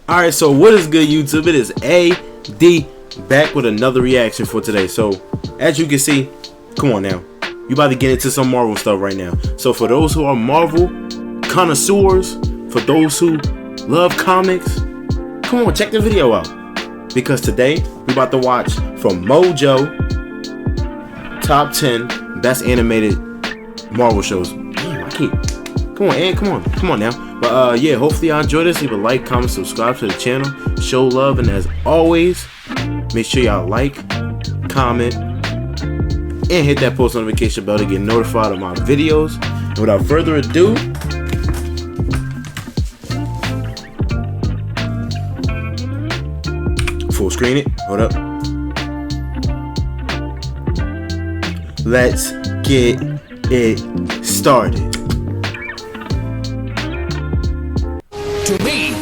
Alright, so what is good, YouTube? It is AD back with another reaction for today. So, as you can see, come on now. You about to get into some Marvel stuff right now. So, for those who are Marvel connoisseurs, for those who love comics, come on, check the video out. Because today, we about to watch from Mojo, Top 10 Best Animated Marvel Shows. Damn, I can't. Come on, Ann, come on now. But yeah, hopefully y'all enjoy this. Leave a like, comment, subscribe to the channel, show love, and as always, make sure y'all like, comment, and hit that post notification bell to get notified of my videos. And without further ado, full screen it. Hold up. Let's get it started. To me,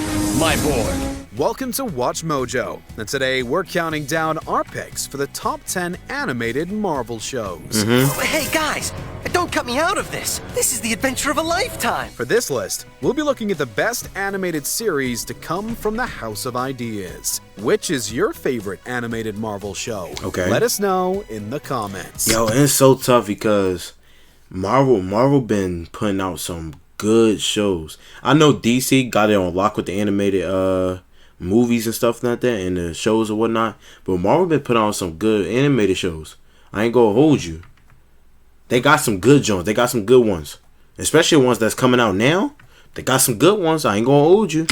my board. Welcome to Watch Mojo, and today we're counting down our picks for the top 10 animated Marvel shows. Hey guys, don't cut me out of this. This is the adventure of a lifetime. For this list, we'll be looking at the best animated series to come from the House of Ideas. Which is your favorite animated Marvel show? Okay. Let us know in the comments. Yo, and it's so tough because Marvel been putting out some good shows. I know DC got it on lock with the animated movies and stuff like that and the shows and whatnot, but Marvel been putting out some good animated shows. I ain't gonna hold you. They got some good joints. They got some good ones, especially ones that's coming out now. They got some good ones. I ain't gonna hold you.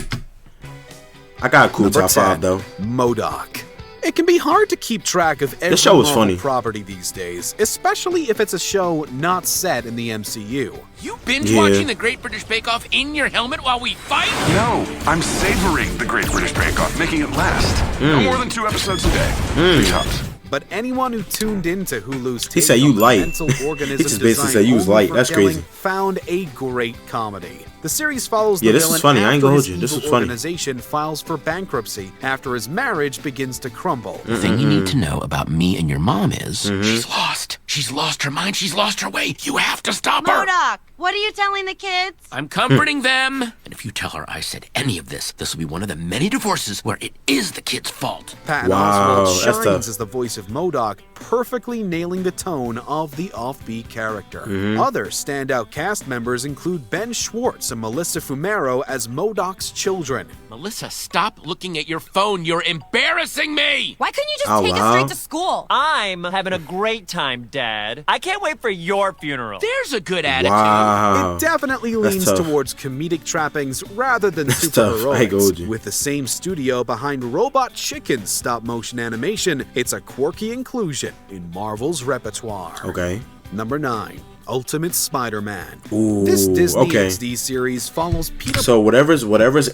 I got a cool Number top 10, 5 though. MODOK. It can be hard to keep track of every show is Marvel funny. property these days, especially if it's a show not set in the MCU. You binge watching the Great British Bake Off in your helmet while we fight? No, I'm savoring the Great British Bake Off, making it last. No more than 2 episodes a day. 3 tops. But anyone who tuned into Hulu's He said you light. mental organism He just basically design said you was only light. That's for killing crazy. found a great comedy. The series follows the Yeah, this villain is funny. I ain't after gonna his hold you. This evil is funny. organization files for bankruptcy after his marriage begins to crumble. The thing you need to know about me and your mom is she's lost. She's lost her mind. She's lost her way. You have to stop her. MODOK, what are you telling the kids? I'm comforting them. And if you tell her I said any of this, this will be one of the many divorces where it is the kid's fault. Patton Wow, Oswalt that's shines tough. as the voice of MODOK, perfectly nailing the tone of the offbeat character. Other standout cast members include Ben Schwartz and Melissa Fumero as MODOK's children. Melissa, stop looking at your phone. You're embarrassing me. Why couldn't you just Oh, take us wow. straight to school? I'm having a great time, Dad. I can't wait for your funeral. There's a good attitude. Wow. It definitely That's leans tough. towards comedic trappings rather than That's tough. I ain't gonna hold superheroics. you. With the same studio behind Robot Chicken's stop-motion animation, it's a quirky inclusion in Marvel's repertoire. Okay. Number 9. Ultimate Spider-Man. Ooh, This Disney okay. XD series follows Peter So whatever's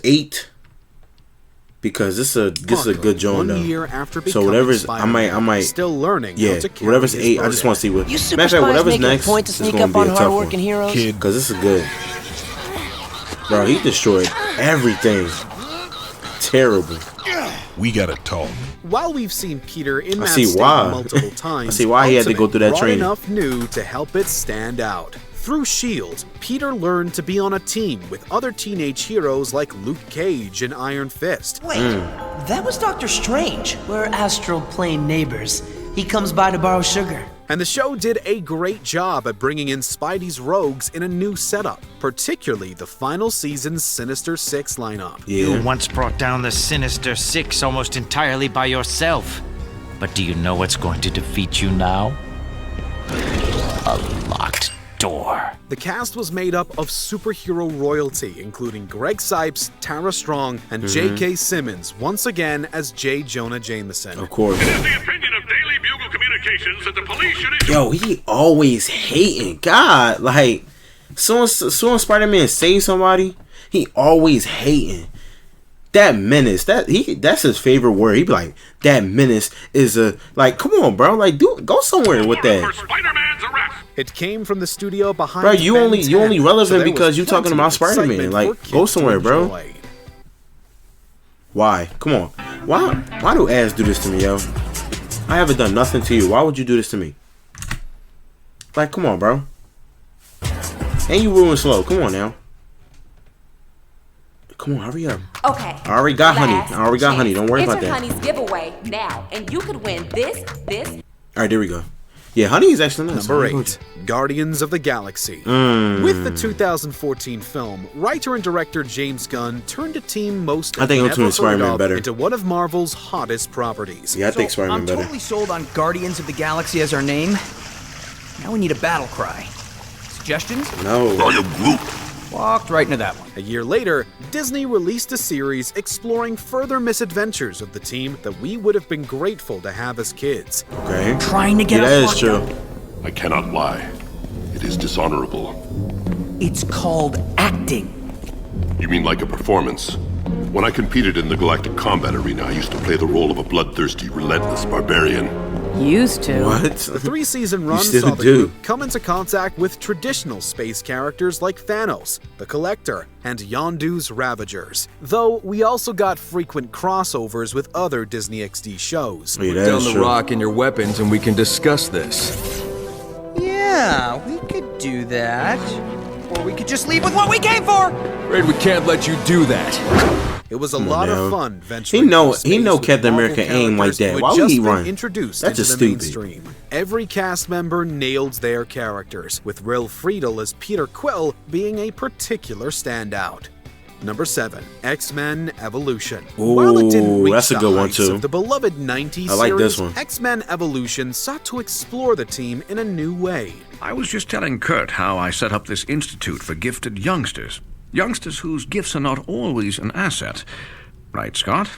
8, because this is a good joint 1 though. year after So becoming whatever's Spider-Man, I might still learning how yeah. to carry Whatever's his 8, I just burden. want to see what. You super Matter of fact, spies whatever's make it a next point to is sneak gonna up be on a tough hard-working one. heroes? Because this is good. Bro, he destroyed everything. Terrible. We gotta talk. While we've seen Peter in I that see state why. multiple times, I see why he had to go Ultimate through that brought training. enough new to help it stand out. Through S.H.I.E.L.D., Peter learned to be on a team with other teenage heroes like Luke Cage and Iron Fist. Wait, that was Doctor Strange. We're astral plane neighbors. He comes by to borrow sugar. And the show did a great job at bringing in Spidey's rogues in a new setup, particularly the final season's Sinister Six lineup. Yeah. You once brought down the Sinister Six almost entirely by yourself. But do you know what's going to defeat you now? A locked door. The cast was made up of superhero royalty, including Greg Sipes, Tara Strong, and J.K. Simmons, once again as J. Jonah Jameson. Of course. It is the opinion of Daily Bugle Communications that the police should issue. Yo, he always hating. God, like, soon as Spider-Man saves somebody, he always hating. That menace, that's his favorite word. He be like, that menace is a, like, come on, bro. Like, go somewhere with For that. Spider-Man's arrest. It came from the studio behind Bro, you Ben only 10, relevant so there was because you talking plenty about of Spider-Man. excitement Like, for kids go to somewhere, bro. enjoy. Why? Come on. Why do ads do this to me, yo? I haven't done nothing to you. Why would you do this to me? Like, come on, bro. And you ruin slow. Come on now. Come on, hurry up. Okay. I already got honey. Last I already got honey. Don't worry chance. about that. Enter Honey's giveaway now, and you could win this. All right, there we go. Yeah, honey is actually nice. Number 8, Guardians of the Galaxy. With the 2014 film, writer and director James Gunn turned a team most I think have Ultimate never heard Spider-Man of better. into one of Marvel's hottest properties. Yeah, I think Spider-Man I'm better. totally sold on Guardians of the Galaxy as our name. Now we need a battle cry. Suggestions? No. I am Groot. Walked right into that one. A year later, Disney released a series exploring further misadventures of the team that we would have been grateful to have as kids. Okay. Trying to get Yeah, us that is locked true. up. I cannot lie. It is dishonorable. It's called acting. You mean like a performance? When I competed in the Galactic Combat Arena, I used to play the role of a bloodthirsty, relentless barbarian. Used to. What? The 3-season run still saw the do. group come into contact with traditional space characters like Thanos, the Collector, and Yondu's Ravagers. Though we also got frequent crossovers with other Disney XD shows. Yeah, that Down is the true. rock and your weapons and we can discuss this. Yeah, we could do that. Or we could just leave with what we came for! Afraid we can't let you do that. It was a Come on lot now. of fun venturing He know through space Captain with Marvel America aim like characters that. who had Why would just he been run? Introduced That's into just the stupid. mainstream. Every cast member nailed their characters, with Will Friedle as Peter Quill being a particular standout. Number 7, X-Men Evolution. While it didn't Ooh, reach that's a the good one, heights too. of the beloved 90s I like series, this one. X-Men Evolution sought to explore the team in a new way. I was just telling Kurt how I set up this institute for gifted youngsters. Youngsters whose gifts are not always an asset. Right, Scott?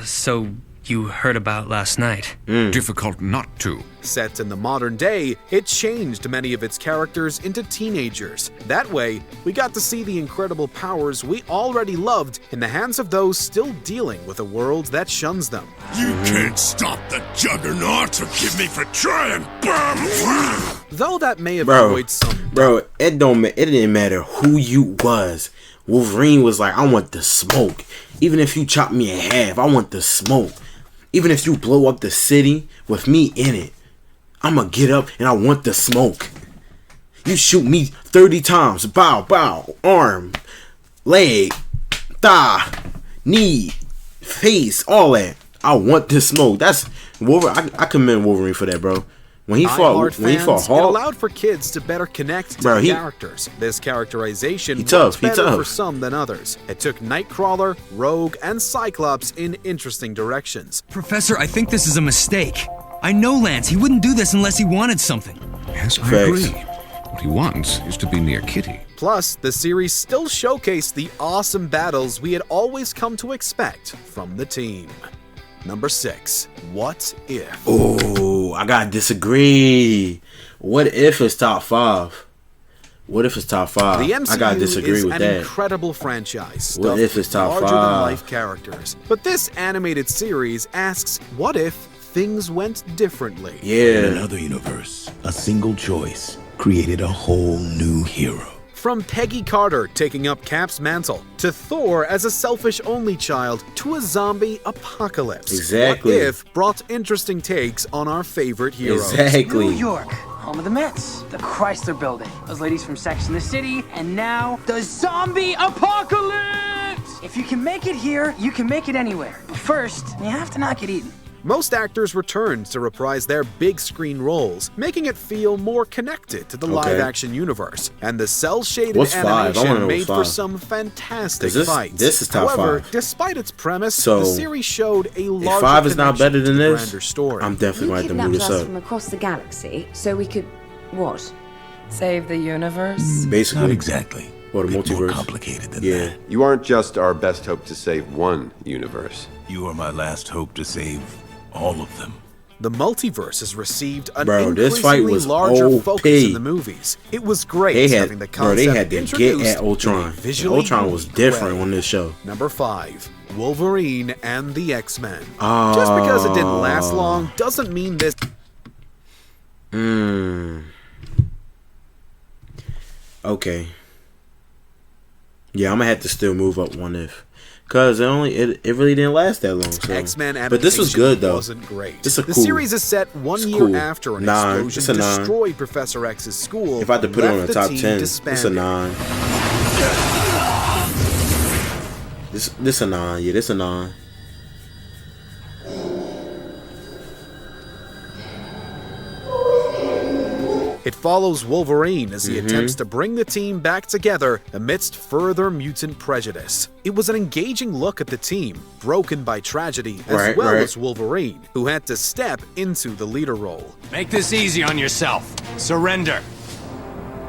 So you heard about last night? Difficult not to. Set in the modern day, it changed many of its characters into teenagers. That way, we got to see the incredible powers we already loved in the hands of those still dealing with a world that shuns them. You can't stop the Juggernaut. Forgive me for trying. Though that may have Bro, avoided some it didn't matter who you was. Wolverine was like, I want the smoke. Even if you chop me in half, I want the smoke. Even if you blow up the city with me in it, I'ma get up and I want the smoke. You shoot me 30 times, bow, arm, leg, thigh, knee, face, all that. I want the smoke. That's Wolverine. I commend Wolverine for that, bro. When he fought it Hulk, allowed for kids to better connect to the characters. This characterization worked better for some than others. It took Nightcrawler, Rogue, and Cyclops in interesting directions. Professor, I think this is a mistake. I know Lance. He wouldn't do this unless he wanted something. Yes, I agree. What he wants is to be near Kitty. Plus, the series still showcased the awesome battles we had always come to expect from the team. Number 6, What If? Oh, I gotta disagree. What If is top 5? What If is top 5? The MCU I gotta disagree is with an that. incredible franchise. What If is top 5? Larger-than-life characters. But this animated series asks, what if things went differently? Yeah. In another universe, a single choice created a whole new hero. From Peggy Carter taking up Cap's mantle, to Thor as a selfish only child, to a zombie apocalypse. Exactly. What If brought interesting takes on our favorite heroes. Exactly. New York, home of the Mets, the Chrysler Building, those ladies from Sex and the City, and now the zombie apocalypse! If you can make it here, you can make it anywhere. But first, you have to not get eaten. Most actors returned to reprise their big screen roles, making it feel more connected to the live-action universe. And the cel-shaded animation made for some fantastic fights. This is top However, 5. despite its premise, So, the series showed a larger if 5 is not better than this, grander story. I'm definitely going to have to move this us up. from across the galaxy so we could what? Save the universe? Basically. Not exactly. Or the multiverse. More complicated than that. You aren't just our best hope to save one universe. You are my last hope to save all of them. The multiverse has received an this fight increasingly was larger OP. focus in the movies. It was great They had, having the concept they had to get introduced at Ultron. in a visually Ultron was unique different way. on this show. Number 5, Wolverine and the X-Men. Just because it didn't last long doesn't mean this. Okay. Yeah, I'm gonna have to still move up One If. Cause it really didn't last that long. So. X-Men but this was good though. Wasn't great. This is the cool. series is set one It's year cool. after an 9. explosion It's a 9. destroyed Professor X's school. If I had to put it on left the top team 10, it's a disbanded. 9. This a 9. Yeah, this a 9. It follows Wolverine as he attempts to bring the team back together amidst further mutant prejudice. It was an engaging look at the team, broken by tragedy, as well as Wolverine, who had to step into the leader role. Make this easy on yourself. Surrender.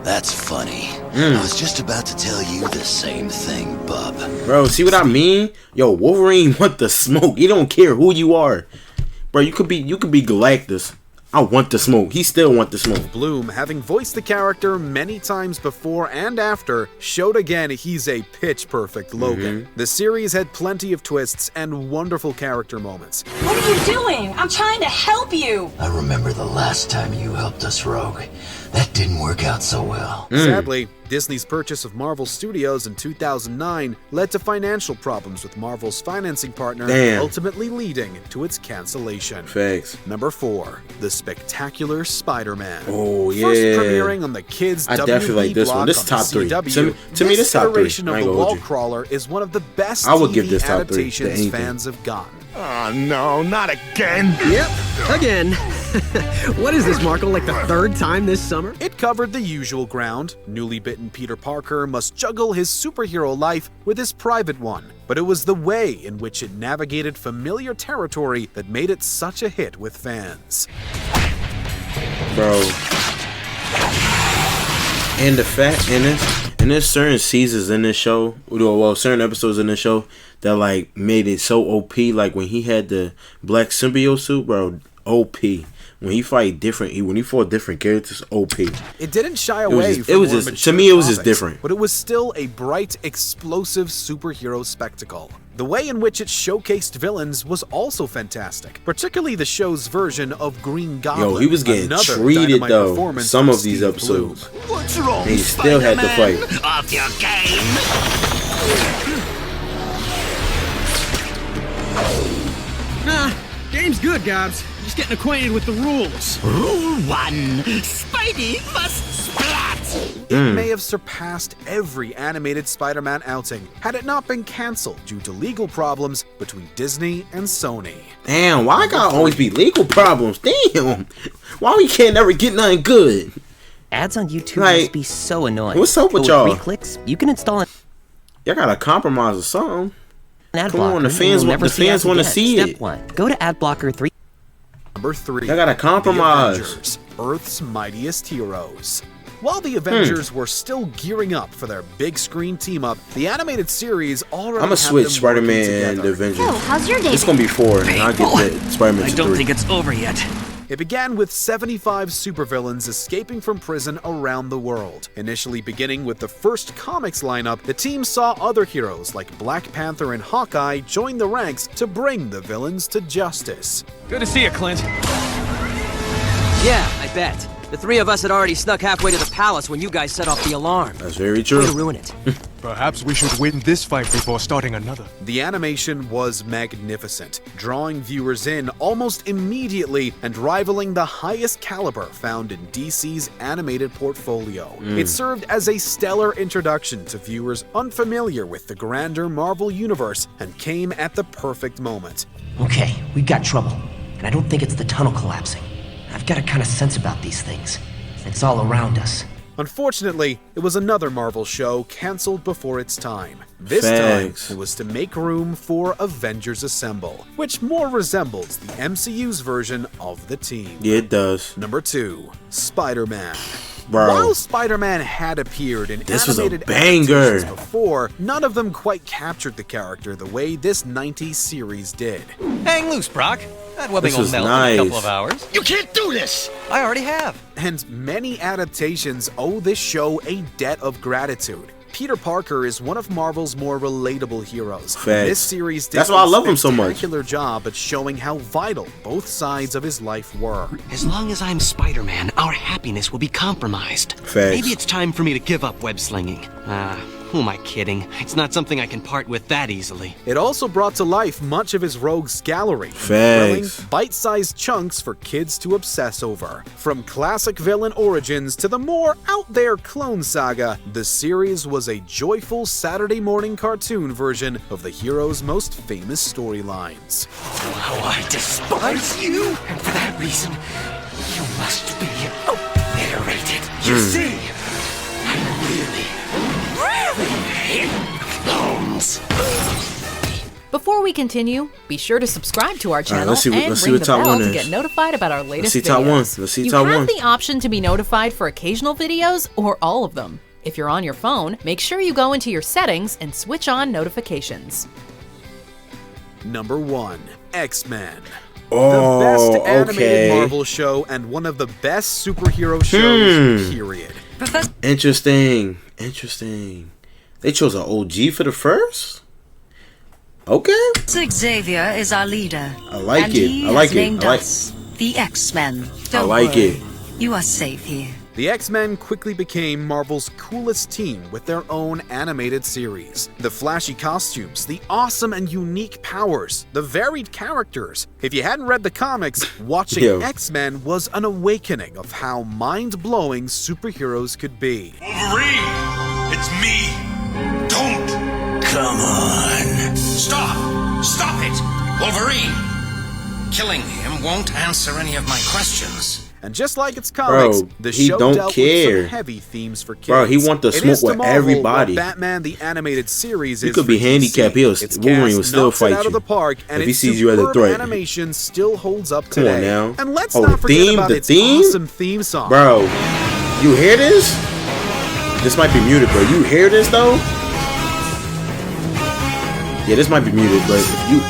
That's funny. I was just about to tell you the same thing, bub. Bro, see what I mean? Yo, Wolverine want the smoke. He don't care who you are. Bro, you could be Galactus. I want the smoke. He still want the smoke. Bloom, having voiced the character many times before and after, showed again he's a pitch-perfect Logan. The series had plenty of twists and wonderful character moments. What are you doing? I'm trying to help you. I remember the last time you helped us, Rogue. That didn't work out so well. Sadly, Disney's purchase of Marvel Studios in 2009 led to financial problems with Marvel's financing partner, ultimately leading to its cancellation. Facts. Number 4, The Spectacular Spider-Man. Oh, yeah. First premiering on the Kids I definitely like this one. This is top 3. To me, this top 3. iteration of The Wall Crawler is one of the best I would TV give this top 3 to adaptations anything. fans have gotten. Oh no, not again. Yep, again. What is this, Markle, like the 3rd time this summer? It covered the usual ground. Newly bitten Peter Parker must juggle his superhero life with his private one. But it was the way in which it navigated familiar territory that made it such a hit with fans. Bro. And the fact, and there's certain seasons in this show, well, certain episodes in this show that like made it so OP. Like when he had the black symbiote suit, bro, OP. When he fought different characters, OP. It didn't shy away from it was more just mature to me it was topics, just different. But it was still a bright, explosive superhero spectacle. The way in which it showcased villains was also fantastic, particularly the show's version of Green Goblin. Yo, he was getting another treated dynamite though. performance Some from of these Steve episodes, Blum. What's wrong, and he still had to fight. Off your game. Game's good, Gobs. Just getting acquainted with the rules. Rule 1. Spidey must splat. It may have surpassed every animated Spider-Man outing had it not been canceled due to legal problems between Disney and Sony. Damn, why gotta always be legal problems? Damn, why we can't ever get nothing good? Ads on YouTube Like, must be so annoying. what's up with But y'all? 3 clicks, you can install it. Y'all gotta compromise or something. Ad Come on, blocker, the and fans you'll want never the fans ads want to again. see Step it. 1. Go to Adblocker 3. Number 3. Y'all gotta compromise. The Avengers, Earth's Mightiest Heroes. While the Avengers were still gearing up for their big screen team-up, the animated series already I'm gonna had switch them Spider-Man working and the together. Avengers. how's your day It's gonna be 4, and I'll get that Spider-Man to 3. it's over yet. It began with 75 supervillains escaping from prison around the world. Initially beginning with the first comics lineup, the team saw other heroes like Black Panther and Hawkeye join the ranks to bring the villains to justice. Good to see you, Clint. Yeah, I bet. The 3 of us had already snuck halfway to the palace when you guys set off the alarm. That's very Way true. to ruin it. Perhaps we should win this fight before starting another. The animation was magnificent, drawing viewers in almost immediately and rivaling the highest caliber found in DC's animated portfolio. It served as a stellar introduction to viewers unfamiliar with the grander Marvel universe and came at the perfect moment. Okay, we've got trouble. And I don't think it's the tunnel collapsing. I've got a kind of sense about these things. It's all around us. Unfortunately, it was another Marvel show canceled before its time. This Facts. time, it was to make room for Avengers Assemble, which more resembles the MCU's version of the team. Yeah, it does. Number 2, Spider-Man. Bro. While Spider-Man had appeared in This was a animated banger. adaptations before, none of them quite captured the character the way this 90s series did. Hang loose, Brock. That webbing This will was melt in a nice. couple of hours. You can't do this! I already have. And many adaptations owe this show a debt of gratitude. Peter Parker is one of Marvel's more relatable heroes. Facts. This series did That's why I a love him so much. spectacular job at showing how vital both sides of his life were. As long as I'm Spider-Man, our happiness will be compromised. Facts. Maybe it's time for me to give up web slinging. Who am I kidding? It's not something I can part with that easily. It also brought to life much of his rogues gallery. Facts. Bite-sized chunks for kids to obsess over. From classic villain origins to the more out-there clone saga, the series was a joyful Saturday morning cartoon version of the hero's most famous storylines. How I despise you! And for that reason, you must be obliterated. You see, I really hate clones. Before we continue, be sure to subscribe to our channel let's see and what ring the top bell one to is. get notified about our latest Let's see videos. top one. Let's see top You one. have the option to be notified for occasional videos or all of them. If you're on your phone, make sure you go into your settings and switch on notifications. Number 1. X-Men. Oh, the best animated okay. Marvel show and one of the best superhero shows, period. Interesting. Interesting. They chose an OG for the first? Okay. Xavier is our leader. I like and it. He I like has it. named I like us the X-Men. I Don't like worry. it. You are safe here. The X-Men quickly became Marvel's coolest team with their own animated series. The flashy costumes, the awesome and unique powers, the varied characters. If you hadn't read the comics, watching X-Men was an awakening of how mind-blowing superheroes could be. Wolverine! It's me! Don't! Come on! Stop! Stop it! Wolverine! Killing him won't answer any of my questions. And just like its comics, the he show don't dealt care. with some heavy themes for kids. Bro, he want to It smoke is to with marvel everybody. what Batman the Animated Series He is could be for DC. handicapped. Wolverine Its will cast still knocks it fight out you of the park, and if he its sees you as a superb threat. animation still holds up Come today. on now. And let's Oh, not forget theme, about the its theme? awesome theme song. Bro, you hear this? This might be muted, bro. You hear this though? Yeah, this might be muted, but if you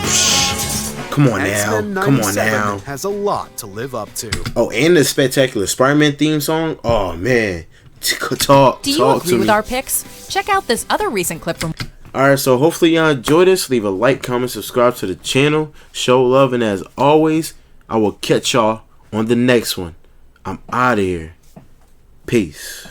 come on X-Men now. Come on 97 now. has a lot to live up to. Oh, and the spectacular Spider-Man theme song. Oh man. Talk Do you to agree with me. our picks? Check out this other recent clip from... Alright, so hopefully y'all enjoyed this. Leave a like, comment, subscribe to the channel. Show love, and as always, I will catch y'all on the next one. I'm out of here. Peace.